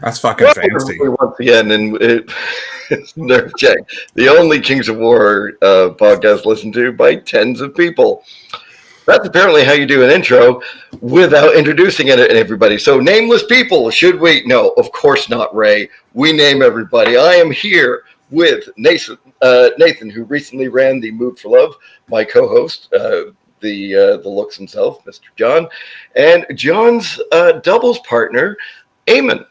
That's fucking fancy. Once again, and nerve check. The only Kings of War podcast listened to by tens of people. That's apparently how you do an intro without introducing everybody. So, nameless people, should we? No, of course not, Ray. We name everybody. I am here with Nathan, who recently ran the Mood for Love, my co-host, the looks himself, Mr. Jon, and Jon's doubles partner, Eamon.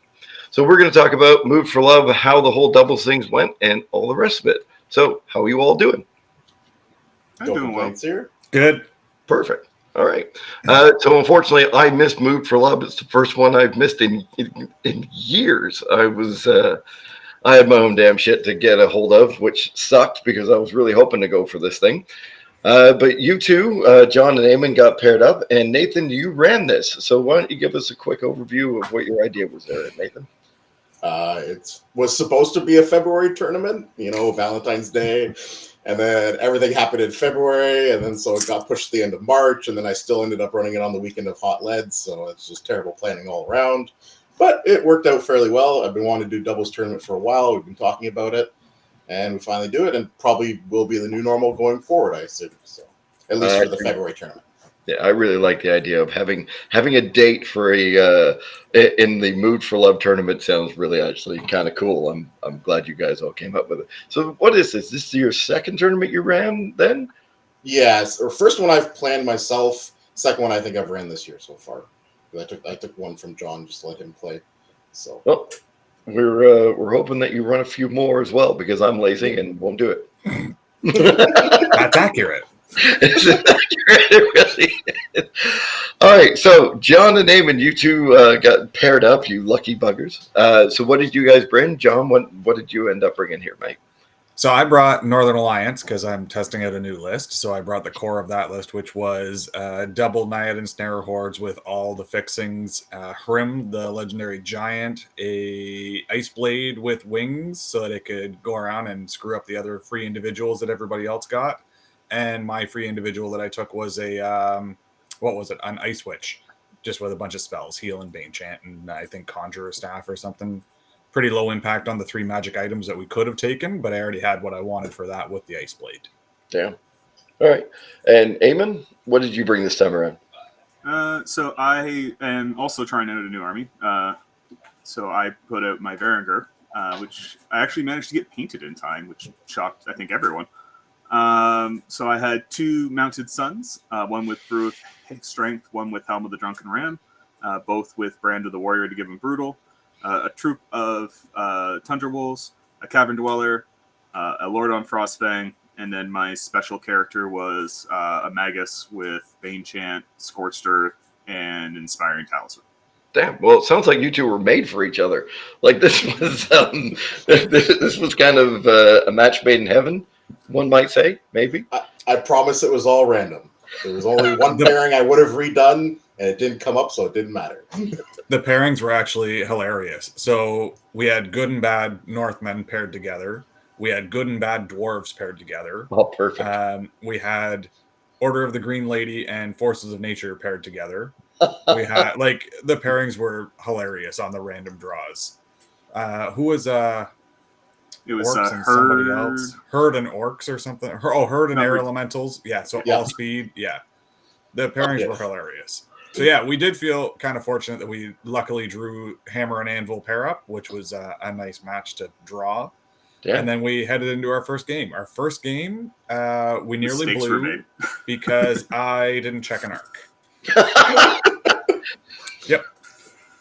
So we're going to talk about Mood for Love, how the whole doubles things went, and all the rest of it. So, how are you all doing? I'm doing well. Here. Good. Perfect. All right. So unfortunately, I missed Mood for Love. It's the first one I've missed in years. I had my own damn shit to get a hold of, which sucked because I was really hoping to go for this thing. But you two, Jon and Eamon, got paired up, and Nathan, you ran this. So why don't you give us a quick overview of what your idea was there, Nathan? It was supposed to be a February tournament, Valentine's Day. And then everything happened in February, and then so it got pushed to the end of March, and then I still ended up running it on the weekend of Hot Leads, so it's just terrible planning all around. But it worked out fairly well. I've been wanting to do doubles tournament for a while. We've been talking about it, and we finally do it, and probably will be the new normal going forward, I assume. So at least for the February tournament. Yeah, I really like the idea of having a date for a in the Mood for Love tournament. Sounds really actually kind of cool. I'm glad you guys all came up with it. So what is this? This is your second tournament you ran then? Yes, or first one I've planned myself. Second one I think I've ran this year so far. I took one from Jon just to let him play. So well, we're hoping that you run a few more as well because I'm lazy and won't do it. That's accurate. It really is. All right, so Jon and Eamon, you two got paired up, you lucky buggers. So what did you guys bring? Jon, what did you end up bringing here, mate? So I brought Northern Alliance because I'm testing out a new list. So I brought the core of that list, which was double Naiad and Snare Hordes with all the fixings. Hrim, the legendary giant, a Ice Blade with wings so that it could go around and screw up the other free individuals that everybody else got. And my free individual that I took was an Ice Witch, just with a bunch of spells, Heal and Bane Chant, and I think Conjurer Staff or something. Pretty low impact on the 3 magic items that we could have taken, but I already had what I wanted for that with the Ice Blade. Yeah. All right. And Eamon, what did you bring this time around? So I am also trying out a new army. So I put out my Varangur, which I actually managed to get painted in time, which shocked, I think, everyone. So I had 2 mounted sons, one with Brew of Strength, one with Helm of the Drunken Ram, both with Brand of the Warrior to give him Brutal, a troop of Tundra Wolves, a Cavern Dweller, a Lord on Frostfang, and then my special character was a Magus with Bane Chant, Scorched Earth, and Inspiring Talisman. Damn. Well, it sounds like you two were made for each other. Like this was this was kind of a match made in heaven. One might say, maybe. I promise it was all random. There was only one pairing I would have redone, and it didn't come up, so it didn't matter. The pairings were actually hilarious. So we had good and bad Northmen paired together. We had good and bad dwarves paired together. Oh, perfect. We had Order of the Green Lady and Forces of Nature paired together. We had the pairings were hilarious on the random draws. Who was It was orcs and somebody else. Herd and orcs or something. Herd and air elementals. Yeah, so all speed. Yeah. The pairings were hilarious. So yeah, we did feel kind of fortunate that we luckily drew Hammer and Anvil pair up, which was a nice match to draw. Yeah. And then we headed into our first game. Our first game, we nearly blew because I didn't check an arc. Yep.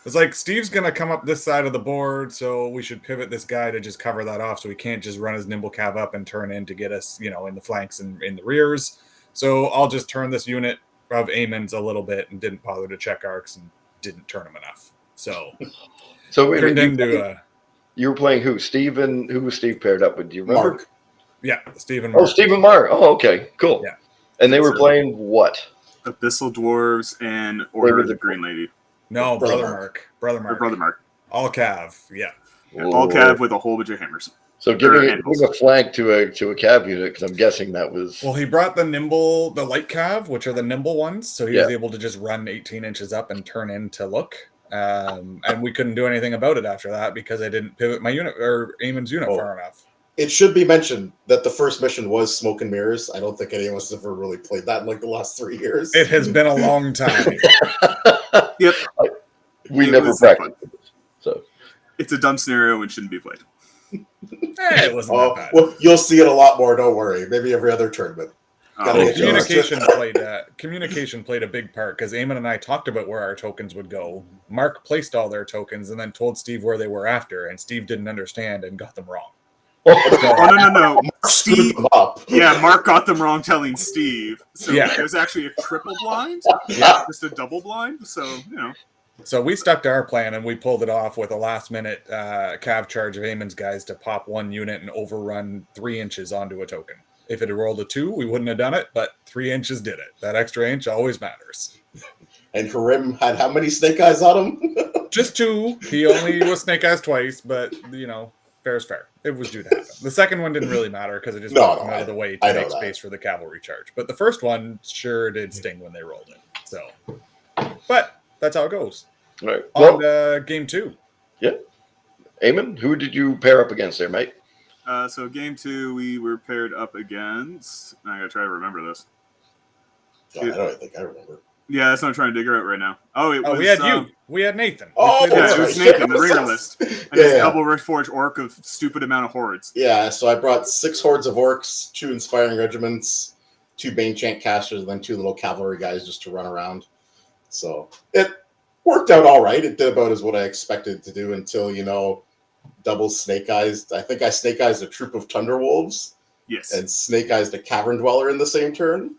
It's like, Steve's going to come up this side of the board, so we should pivot this guy to just cover that off so he can't just run his Nimble Cav up and turn in to get us, in the flanks and in the rears. So I'll just turn this unit of Eamon's a little bit and didn't bother to check arcs and didn't turn him enough. So wait, you were playing who? Steve and who was Steve paired up with? Do you remember? Mark. Yeah, Steve and Mark. Oh, Steve and Mark. Oh, okay, cool. Yeah. And they were playing what? Abyssal Dwarves and Order of the Green Lady. No, Brother Mark. All Cav, yeah. All Cav with a whole bunch of hammers. So giving a flank to a Cav unit, because I'm guessing that was... Well, he brought the light Cav, which are the nimble ones, so he was able to just run 18 inches up and turn in to look. And we couldn't do anything about it after that because I didn't pivot my unit or Eamon's unit far enough. It should be mentioned that the first mission was Smoke and Mirrors. I don't think any of us have ever really played that in like the last 3 years. It has been a long time. Yep. We never practiced it, so it's a dumb scenario and shouldn't be played. It wasn't that bad. Well, you'll see it a lot more. Don't worry. Maybe every other tournament. Communication played a big part because Eamon and I talked about where our tokens would go. Mark placed all their tokens and then told Steve where they were after, and Steve didn't understand and got them wrong. No. Steve, up. Yeah, Mark got them wrong telling Steve. So Yeah. it was actually a triple blind, just a double blind. So, So we stuck to our plan and we pulled it off with a last-minute cav charge of Eamon's guys to pop one unit and overrun 3 inches onto a token. If it had rolled a 2, we wouldn't have done it, but 3 inches did it. That extra inch always matters. And Karim had how many snake eyes on him? Just 2. He only was snake eyes twice, but, fair is fair. It was due to happen. The second one didn't really matter because it just got out of the way to make space for the cavalry charge. But the first one sure did sting when they rolled it. So, but that's how it goes. All right. On to game 2. Yeah. Eamon, who did you pair up against there, mate? so game 2, we were paired up against. I gotta try to remember this. God, I don't think I remember. Yeah, that's what I'm trying to dig out right now. We had you. We had Nathan. It was Nathan, the ringer list. And it's double Reforged Orc of stupid amount of hordes. Yeah, so I brought 6 hordes of orcs, 2 inspiring regiments, 2 Bane Chant casters, and then 2 little cavalry guys just to run around. So it worked out all right. It did about as what I expected to do until, double Snake Eyes. I think I Snake Eyes a troop of Tundra Wolves. Yes. And Snake Eyes a Cavern Dweller in the same turn.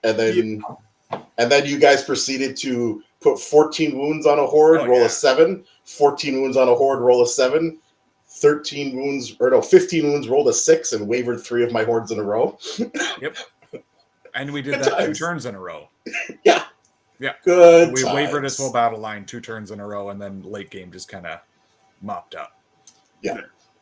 And then you guys proceeded to put 14 wounds on a horde, roll a 7, 14 wounds on a horde, roll a 7, 15 wounds, rolled a 6, and wavered 3 of my hordes in a row. Yep. And we did that 2 turns in a row. Yeah. Good. We wavered his whole battle line 2 turns in a row, and then late game just kind of mopped up. Yeah.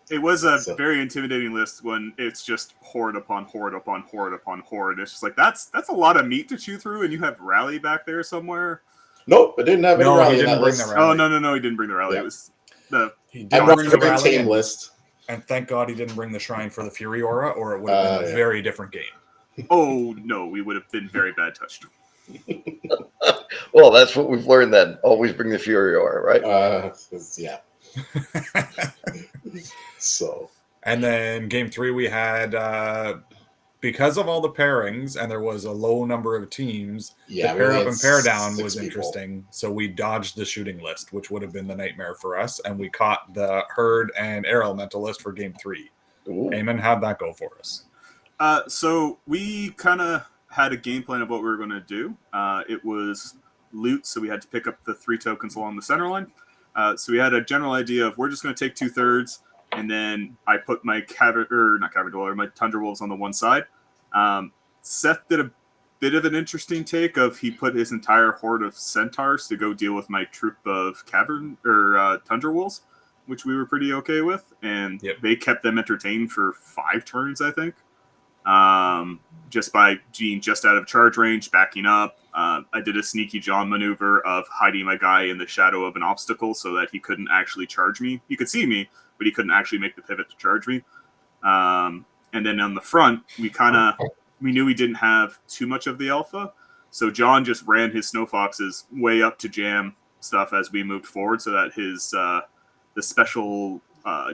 It was a very intimidating list when it's just horde upon horde upon horde upon horde. It's just like that's a lot of meat to chew through, and you have rally back there somewhere. Nope, I didn't have any rally in that list. Oh no, he didn't bring the rally. Yeah. It was the I brought the very tame list. And thank God he didn't bring the shrine for the Fury Aura, or it would have been a very different game. Oh no, we would have been very bad touched. Well, that's what we've learned then. Always bring the Fury Aura, right? Yeah. So. And then game 3 we had because of all the pairings and there was a low number of teams, the pair up and pair down was interesting. So we dodged the shooting list, which would have been the nightmare for us, and we caught the herd and air elemental list for game 3. Ooh. Eamon, how'd that go for us? So we kind of had a game plan of what we were going to do. It was loot, so we had to pick up the 3 tokens along the center line. So we had a general idea of we're just going to take 2/3, and then I put my my Tundra Wolves on the one side. Seth did a bit of an interesting take of he put his entire horde of centaurs to go deal with my troop of Tundra Wolves, which we were pretty okay with, and they kept them entertained for 5 turns, I think. Just by being just out of charge range, backing up. I did a sneaky John maneuver of hiding my guy in the shadow of an obstacle so that he couldn't actually charge me. He could see me, but he couldn't actually make the pivot to charge me. And then on the front, we knew we didn't have too much of the alpha, so John just ran his snow foxes way up to jam stuff as we moved forward, so that his the special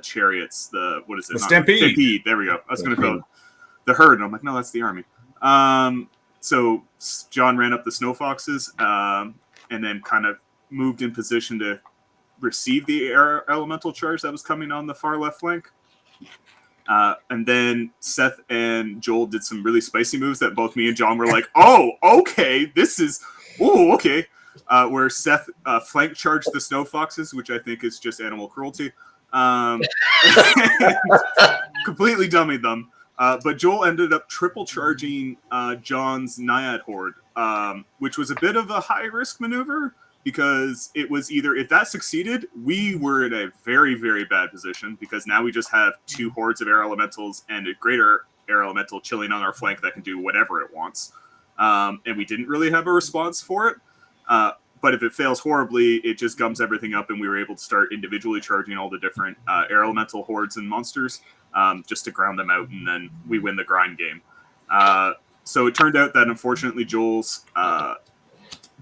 chariots, the Stampede. There we go. I was going to call it the herd, and I'm like, no, that's the army. So John ran up the snow foxes, and then kind of moved in position to receive the air elemental charge that was coming on the far left flank. And then Seth and Joel did some really spicy moves that both me and John were like, oh, okay, okay. Where Seth flank charged the snow foxes, which I think is just animal cruelty. Completely dummied them. But Joel ended up triple charging John's Naiad Horde, which was a bit of a high-risk maneuver because it was either, if that succeeded, we were in a very, very bad position because now we just have 2 hordes of air elementals and a greater air elemental chilling on our flank that can do whatever it wants. And we didn't really have a response for it. but if it fails horribly, it just gums everything up, and we were able to start individually charging all the different air elemental hordes and monsters just to ground them out, and then we win the grind game. So it turned out that unfortunately Joel's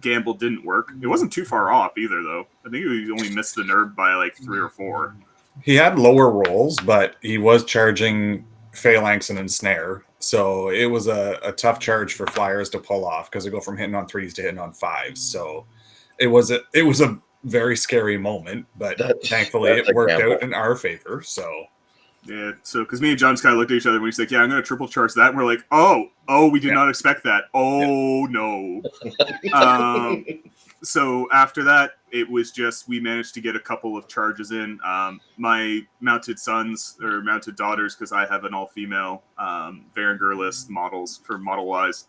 gamble didn't work. It wasn't too far off either, though. I think he only missed the nerd by like 3 or 4. He had lower rolls, but he was charging Phalanx and Ensnare. So it was a tough charge for Flyers to pull off because they go from hitting on 3s to hitting on 5s. So it was a very scary moment, but thankfully it worked out in our favor. So yeah, so because me and John just kind of looked at each other and we said, "Yeah, I'm going to triple charge that." And we're like, "Oh, we did not expect that. Oh no." So after that, it was just we managed to get a couple of charges in. My mounted sons or mounted daughters, because I have an all-female Varangur list models for model wise,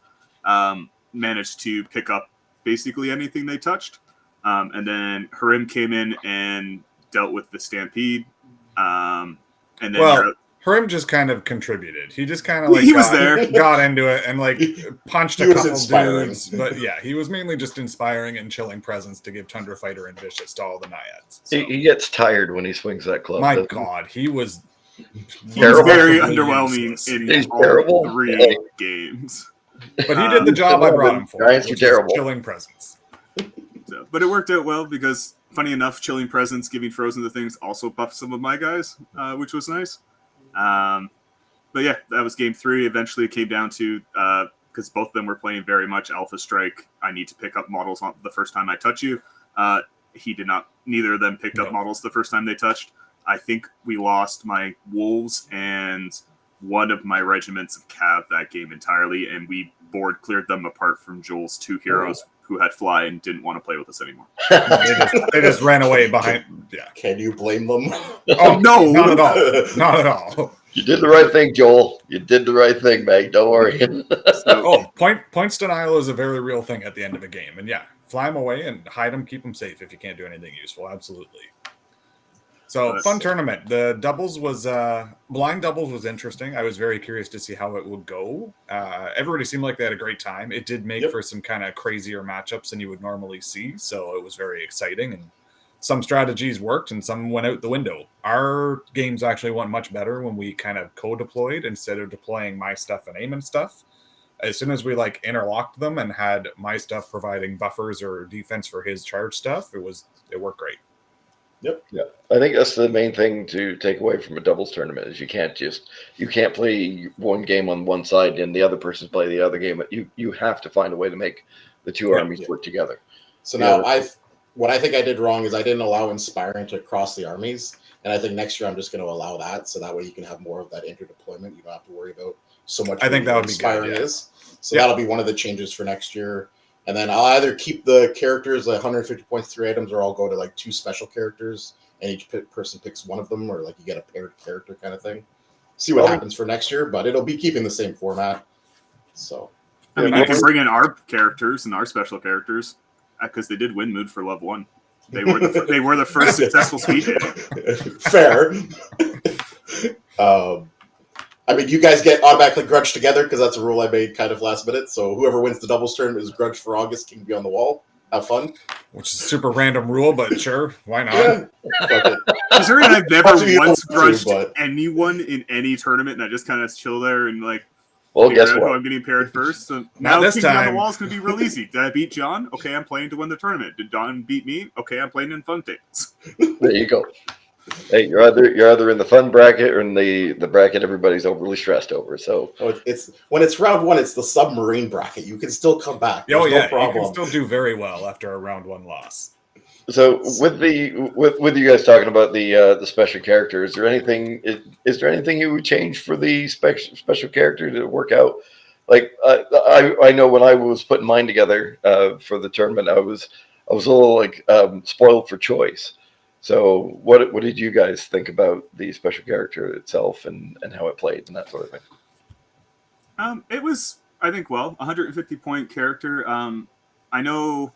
managed to pick up basically anything they touched. And then Harim came in and dealt with the Stampede. And then Harim just kind of contributed. He just kind of like got into it and like punched a couple dudes. But yeah, he was mainly just inspiring and chilling presence to give Tundra Fighter and Vicious to all the Naiads. So. He gets tired when he swings that club. My God, he was very underwhelming in all 3 games. But he did the job I brought him for. Giants are terrible. Chilling presence. So, but it worked out well because, funny enough, chilling presence, giving frozen to things also buffed some of my guys, which was nice. But yeah, that was game 3. Eventually it came down to, because both of them were playing very much Alpha Strike, I need to pick up models on the first time I touch you. He did not, neither of them picked up models the first time they touched. I think we lost my Wolves and one of my regiments of Cav that game entirely, and we board cleared them apart from Joel's 2 heroes who had fly and didn't want to play with us anymore. They just ran away behind. Yeah. Can you blame them? Oh no, not at all. Not at all. You did the right thing, Joel. You did the right thing, mate. Don't worry. Points denial is a very real thing at the end of a game, and yeah, fly them away and hide them, keep them safe if you can't do anything useful. Absolutely. So fun tournament. The doubles was blind doubles was interesting. I was very curious to see how it would go. Everybody seemed like they had a great time. It did make for some kind of crazier matchups than you would normally see. So it was very exciting, and some strategies worked and some went out the window. Our games actually went much better when we kind of co-deployed instead of deploying my stuff and Eamon stuff. As soon as we like interlocked them and had my stuff providing buffers or defense for his charge stuff, it worked great. Yep. Yeah. I think that's the main thing to take away from a doubles tournament is you can't play one game on one side and the other person play the other game. You have to find a way to make the 2 armies work together. So now what I think I did wrong is I didn't allow inspiring to cross the armies. And I think next year I'm just going to allow that. So that way you can have more of that interdeployment. You don't have to worry about so much. I think that would be inspiring good. Is. So that'll be one of the changes for next year. And then I'll either keep the characters, like 150 points, 3 items, or I'll go to like 2 special characters, and each person picks one of them, or like you get a paired character kind of thing. See what happens for next year, but it'll be keeping the same format. So, I mean, you can bring in our characters and our special characters because they did win mood for Love 1. They were the first successful speed hit. Fair. I mean, you guys get automatically grudged together because that's a rule I made kind of last minute. So whoever wins the doubles tournament is grudged for August can be on the wall. Have fun. Which is a super random rule, but sure, why not? Yeah. Considering I've never once grudged anyone in any tournament, and I just kind of chill there and like, well, guess what? I'm getting paired first. So now this King time on the wall is going to be real easy. Did I beat John? Okay, I'm playing to win the tournament. Did Don beat me? Okay, I'm playing in fun tables. There you go. Hey, you're either in the fun bracket or in the bracket everybody's overly stressed over. So it's when it's round 1, it's the submarine bracket. You can still come back. There's no problem. You can still do very well after a round 1 loss. So with you guys talking about the special character, is there anything you would change for the special character to work out? Like I know when I was putting mine together for the tournament, I was a little like spoiled for choice. So what did you guys think about the special character itself and how it played and that sort of thing? It was, I think, 150 point character. I know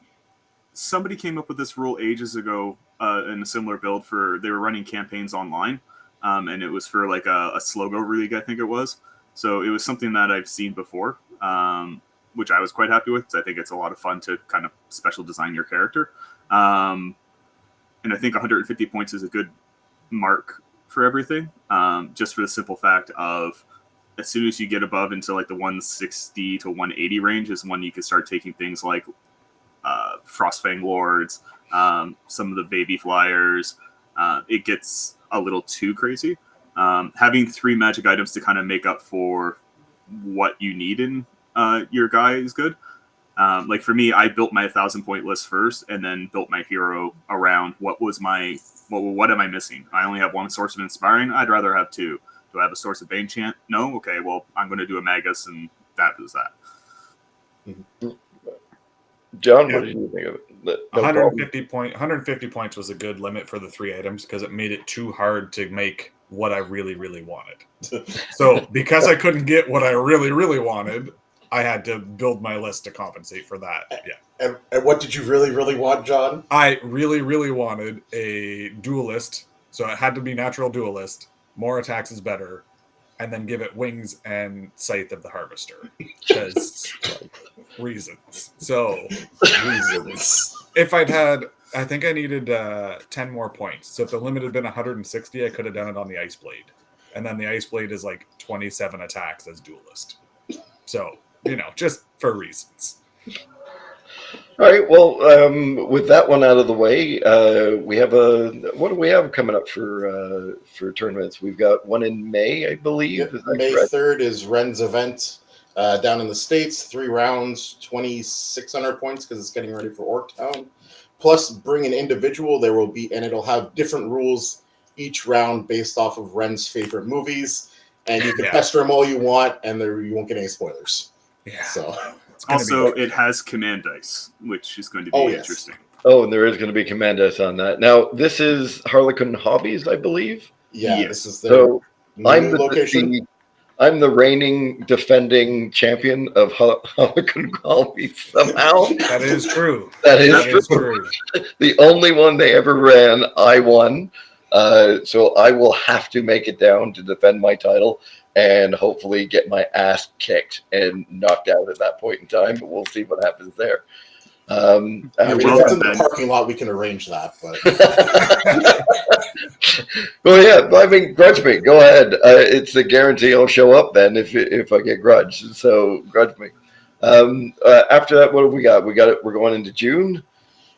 somebody came up with this rule ages ago in a similar build they were running campaigns online, and it was for like a Slogo League, I think it was. So it was something that I've seen before. which I was quite happy with, because I think it's a lot of fun to kind of special design your character. And I think 150 points is a good mark for everything, just for the simple fact of as soon as you get above into like the 160 to 180 range is when you can start taking things like Frostfang Lords, some of the baby flyers. It gets a little too crazy. Having 3 magic items to kind of make up for what you need in your guy is good. Like for me, I built my 1,000-point list first, and then built my hero around what am I missing? I only have 1 source of inspiring. I'd rather have 2. Do I have a source of Bane chant? No. Okay, well I'm going to do a Magus, and that is that. John, what did you think of it? No 150 points was a good limit for the 3 items because it made it too hard to make what I really, really wanted. So because I couldn't get what I really, really wanted, I had to build my list to compensate for that. Yeah. And what did you really, really want, John? I really, really wanted a duelist. So it had to be natural duelist. More attacks is better. And then give it wings and Scythe of the Harvester. Because reasons. So Reasons. if I'd had, I think I needed 10 more points. So if the limit had been 160, I could have done it on the Ice Blade. And then the Ice Blade is like 27 attacks as duelist. So, just for reasons. All right. Well, with that one out of the way, we have what do we have coming up for tournaments? We've got one in May, I believe. Yep. Is that May correct? 3rd is Ren's event down in the States. 3 rounds, 2,600 points because it's getting ready for Orktown. Plus, bring an individual. There will be, and it'll have different rules each round based off of Ren's favorite movies. And you can pester them all you want, and you won't get any spoilers. Yeah. So Also, it has command dice, which is going to be interesting. Oh, and there is going to be command dice on that. Now, this is Harlequin Hobbies, I believe. yeah, Yes. this is their new I'm location. I'm the reigning defending champion of Harlequin Hobbies somehow. That is true. That is true. The only one they ever ran, I won. So I will have to make it down to defend my title and hopefully get my ass kicked and knocked out at that point in time. But we'll see what happens there. If it's in the parking lot, we can arrange that. But well, yeah, I mean, grudge me. Go ahead. It's a guarantee I'll show up then if I get grudged. So grudge me. After that, what have we got? We're going into June.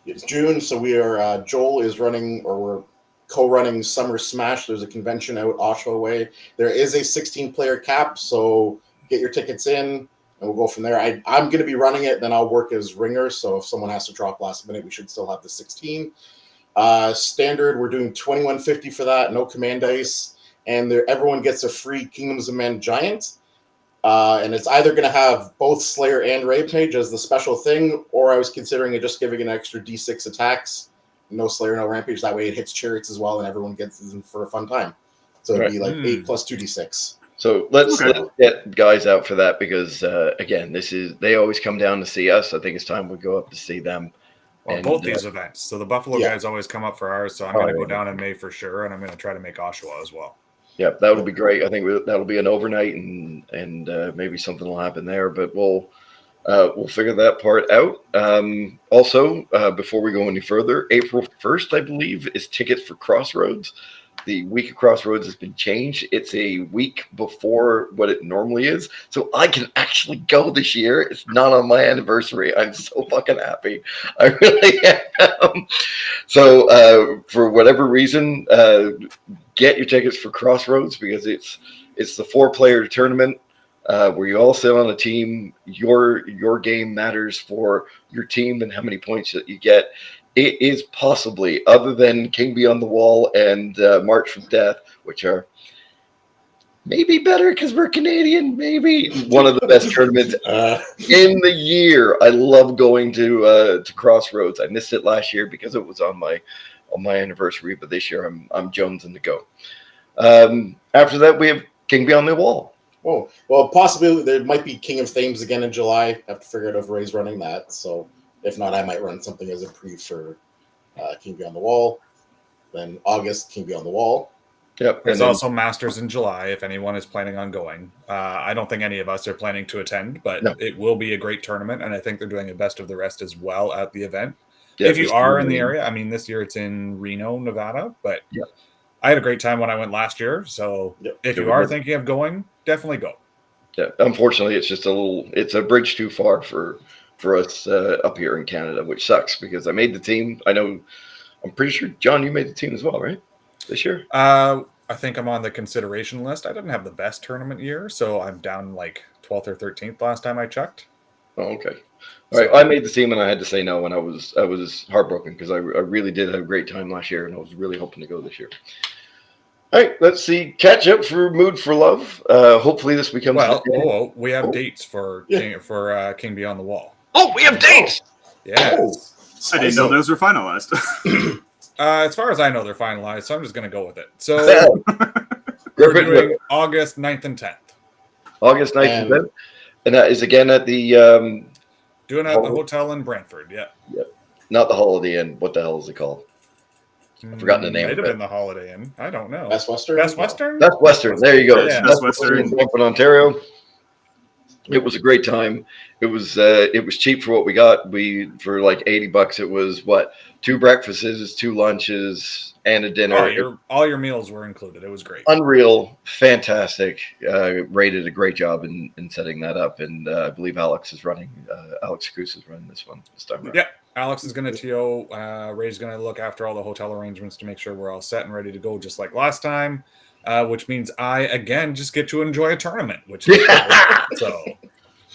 it's June, so we are. Joel is running, or we're co-running Summer Smash. There's a convention out Oshawa way. There is a 16-player cap, so get your tickets in, and we'll go from there. I'm going to be running it, then I'll work as ringer, so if someone has to drop last minute, we should still have the 16. Standard, we're doing 2150 for that, no command dice, and everyone gets a free Kingdoms of Men Giant. And it's either going to have both Slayer and Rape Mage as the special thing, or I was considering just giving an extra D6 attacks. No Slayer, no Rampage. That way it hits Chariots as well, and everyone gets in for a fun time. So it'd be like 8 plus 2d6. So let's get guys out for that because again, they always come down to see us. I think it's time we go up to see them. Well, both these events. So the Buffalo guys always come up for ours. So I'm going to go down in May for sure, and I'm going to try to make Oshawa as well. Yep, that would be great. I think that'll be an overnight, and maybe something will happen there. But we'll figure that part out. Also, before we go any further, April 1st, I believe, is tickets for Crossroads. The week of Crossroads has been changed. It's a week before what it normally is. So I can actually go this year. It's not on my anniversary. I'm so fucking happy. I really am. So for whatever reason, get your tickets for Crossroads because it's the 4-player tournament where you all sit on a team. Your game matters for your team and how many points that you get. It is possibly, other than King Beyond the Wall and March from Death, which are maybe better because we're Canadian, maybe one of the best tournaments in the year. I love going to Crossroads. I missed it last year because it was on my anniversary, but this year I'm jonesing to go. After that, we have King Beyond the Wall. Oh, well, possibly there might be King of Thames again in July. I have to figure out if Ray's running that. So if not, I might run something as a pre for King Beyond the Wall. Then August, King Beyond the Wall. Yep. There's And then, also Masters in July if anyone is planning on going. I don't think any of us are planning to attend, but No. it will be a great tournament, and I think they're doing a best of the rest as well at the event. yeah, If you it's are in the really- area, I mean, this year it's in Reno, Nevada, but Yeah. I had a great time when I went last year. So Yep. if It you would are never- thinking of going, definitely go. Yeah, unfortunately, it's just it's a bridge too far for us up here in Canada, which sucks because I made the team. I'm pretty sure, John, you made the team as well, right? This year? I think I'm on the consideration list. I didn't have the best tournament year, so I'm down like 12th or 13th last time I checked. Oh, okay. All So- right, I made the team and I had to say no, and I was heartbroken because I really did have a great time last year, and I was really hoping to go this year. All right, let's see. Catch up for Mood for Love. Hopefully this becomes. Well, we have Oh. dates for Yeah. King Beyond the Wall. Oh, we have dates. Yes. Oh, I didn't know those were finalized. As far as I know, they're finalized, so I'm just going to go with it. So we're Rip it, doing rip. August 9th and 10th. August 9th and And- 10th. And that is again at the Doing it at the hotel in Brantford. Yeah. not the Holiday Inn. What the hell is it called? I've forgotten the name Might of have it. been the Holiday Inn. I don't know. Best Western. Best Western? That's Western. There you go. Yeah. That's Western. in Brantford, Ontario. It was a great time. It was cheap for what we got. For like $80, it was what, 2 breakfasts, 2 lunches, and a dinner. All your meals were included. It was great. Unreal, fantastic. Rated a great job in setting that up, and I believe Alex is running. Alex Cruz is running this one this time. Yeah. Alex is going to TO. Ray's going to look after all the hotel arrangements to make sure we're all set and ready to go, just like last time. Which means I again just get to enjoy a tournament, which is so.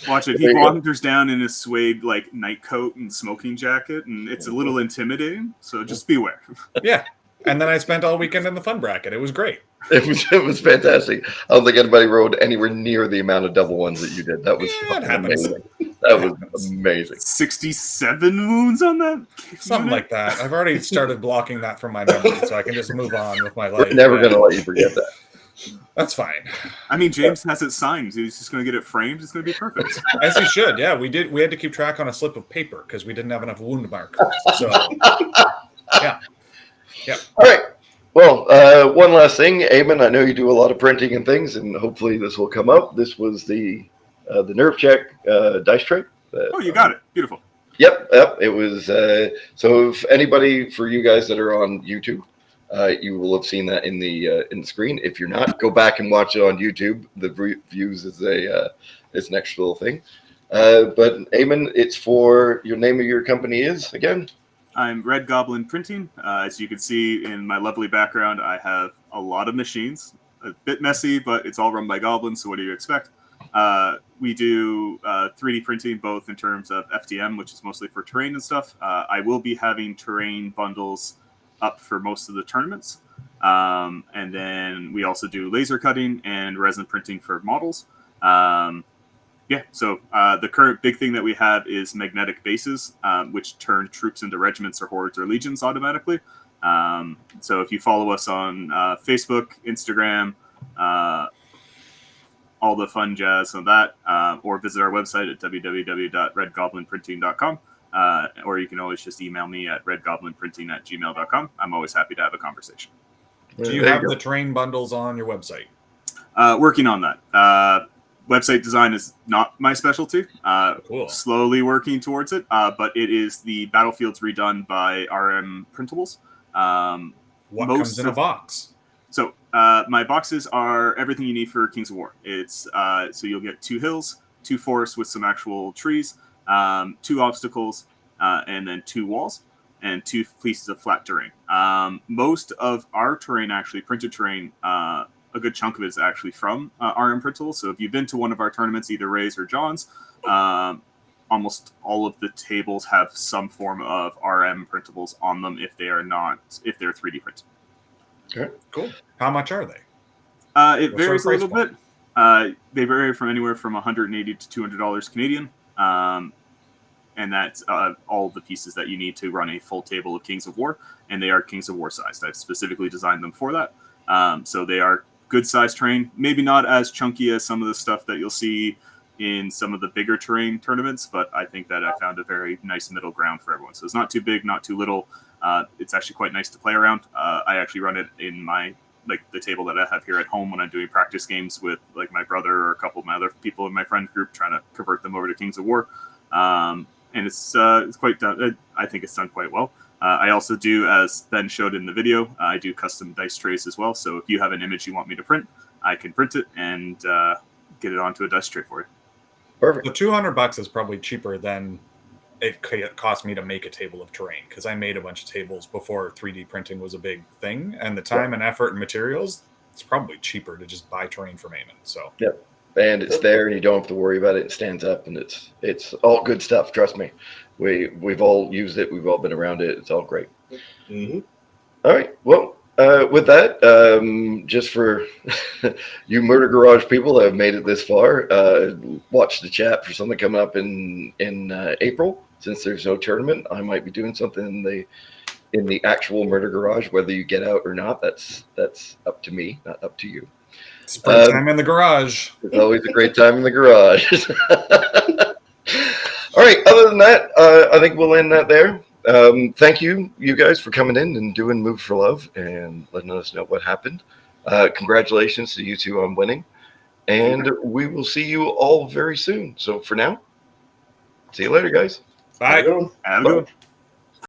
Watch it. There He you go. wanders down in his suede like night coat and smoking jacket, and it's a little intimidating. So just beware. Yeah. And then I spent all weekend in the fun bracket. It was great. It was fantastic. I don't think anybody rode anywhere near the amount of double ones that you did. That was Yeah, it happens. amazing. That was amazing. 67 wounds on that. Something like that. I've already started blocking that from my memory, so I can just move on with my life. We're never going to let you forget that. That's fine. I mean, James has it signed. He's just going to get it framed. It's going to be perfect. As he should. Yeah, we did. We had to keep track on a slip of paper because we didn't have enough wound markers. So, yeah. All right. Well, one last thing, Eamon. I know you do a lot of printing and things, and hopefully this will come up. This was the Nerve Check dice tray. Oh, you got it. Beautiful. Yep. It was. So if anybody, for you guys that are on YouTube, you will have seen that in the screen. If you're not, go back and watch it on YouTube. The views is an extra little thing. But Eamon, it's for your name of your company is again. I'm Red Goblin Printing. As you can see in my lovely background, I have a lot of machines. A bit messy, but it's all run by goblins, so what do you expect? We do 3D printing, both in terms of FDM, which is mostly for terrain and stuff. I will be having terrain bundles up for most of the tournaments. And then we also do laser cutting and resin printing for models. So the current big thing that we have is magnetic bases, which turn troops into regiments or hordes or legions automatically. So if you follow us on Facebook, Instagram, all the fun jazz on that, or visit our website at www.redgoblinprinting.com, or you can always just email me at redgoblinprinting@gmail.com. I'm always happy to have a conversation. Do you There have go. the terrain bundles on your website? Working on that. Website design is not my specialty. Cool. Slowly working towards it, but it is the battlefields redone by RM Printables. What Most comes in a of- box? So my boxes are everything you need for Kings of War. It's so you'll get 2 hills, 2 forests with some actual trees, 2 obstacles, and then 2 walls, and 2 pieces of flat terrain. Most of our terrain, actually printed terrain, a good chunk of it is actually from RM Printables. So if you've been to one of our tournaments, either Ray's or John's, almost all of the tables have some form of RM Printables on them if they're 3D printed. Okay. Cool. How much are they? It What's varies a our little price bit. They vary from anywhere from $180 to $200 Canadian. And that's all the pieces that you need to run a full table of Kings of War. And they are Kings of War sized. I've specifically designed them for that. So they are good sized terrain. Maybe not as chunky as some of the stuff that you'll see in some of the bigger terrain tournaments, but I think that I found a very nice middle ground for everyone. So it's not too big, not too little. It's actually quite nice to play around. I actually run it in my like the table that I have here at home when I'm doing practice games with like my brother or a couple of my other people in my friend group, trying to convert them over to Kings of War. And it's quite done. I think it's done quite well. I also do, as Ben showed in the video, I do custom dice trays as well. So if you have an image you want me to print, I can print it and get it onto a dice tray for you. Perfect. So $200 is probably cheaper than it cost me to make a table of terrain, because I made a bunch of tables before 3D printing was a big thing, and the time and effort and materials, it's probably cheaper to just buy terrain from Eamon. So Yep. And it's there, and you don't have to worry about it. It stands up, and it's all good stuff. Trust me, we've all used it. We've all been around it. It's all great. Mm-hmm. All right. Well, with that, just for you Murder Garage people that have made it this far, watch the chat for something coming up in April. Since there's no tournament, I might be doing something in the actual Murder Garage. Whether you get out or not, that's up to me, not up to you. springtime in the garage. It's always a great time in the garage. All right. Other than that, I think we'll end that there. Thank you guys, for coming in and doing Move for Love and letting us know what happened. Congratulations to you two on winning. And we will see you all very soon. So for now, see you later, guys. Bye. Have a good one.